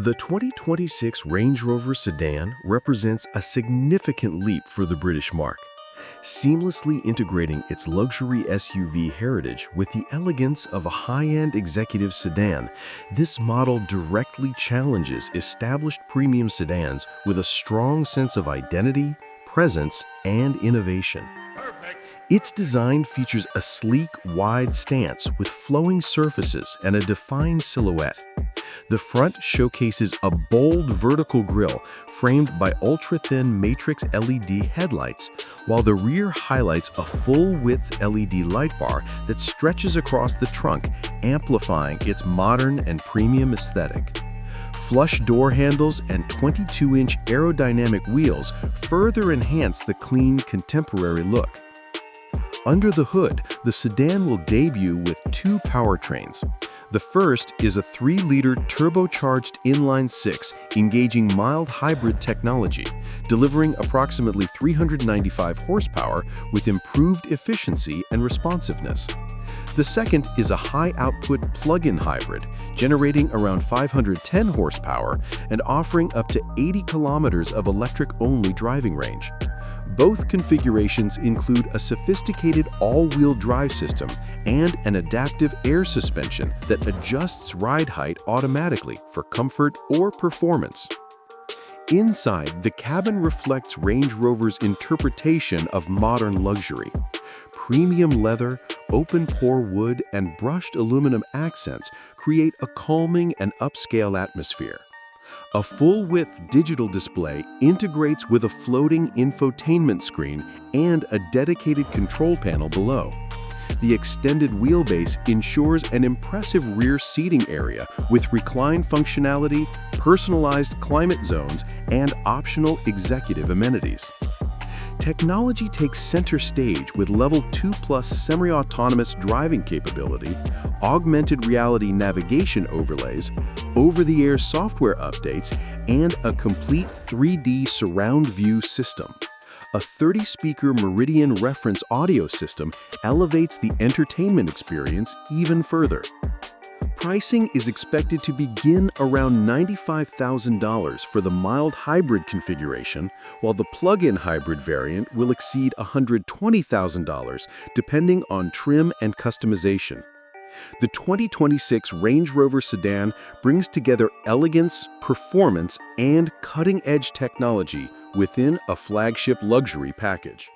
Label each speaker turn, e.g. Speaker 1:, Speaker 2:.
Speaker 1: The 2026 Range Rover Sedan represents a significant leap for the British marque, seamlessly integrating its luxury SUV heritage with the elegance of a high-end executive sedan. This model directly challenges established premium sedans with a strong sense of identity, presence, and innovation. Its design features a sleek, wide stance with flowing surfaces and a defined silhouette. The front showcases a bold vertical grille framed by ultra-thin matrix LED headlights, while the rear highlights a full-width LED light bar that stretches across the trunk, amplifying its modern and premium aesthetic. Flush door handles and 22-inch aerodynamic wheels further enhance the clean, contemporary look. Under the hood, the sedan will debut with two powertrains. The first is a 3-liter turbocharged inline-six engaging mild hybrid technology, delivering approximately 395 horsepower with improved efficiency and responsiveness. The second is a high-output plug-in hybrid, generating around 510 horsepower and offering up to 80 kilometers of electric-only driving range. Both configurations include a sophisticated all-wheel drive system and an adaptive air suspension that adjusts ride height automatically for comfort or performance. Inside, the cabin reflects Range Rover's interpretation of modern luxury. Premium leather, open-pore wood, and brushed aluminum accents create a calming and upscale atmosphere. A full-width digital display integrates with a floating infotainment screen and a dedicated control panel below. The extended wheelbase ensures an impressive rear seating area with recline functionality, personalized climate zones, and optional executive amenities. Technology takes center stage with Level 2+ semi-autonomous driving capability, augmented reality navigation overlays, over-the-air software updates, and a complete 3D surround view system. A 30-speaker Meridian reference audio system elevates the entertainment experience even further. Pricing is expected to begin around $95,000 for the mild hybrid configuration, while the plug-in hybrid variant will exceed $120,000 depending on trim and customization. The 2026 Range Rover Sedan brings together elegance, performance, and cutting-edge technology within a flagship luxury package.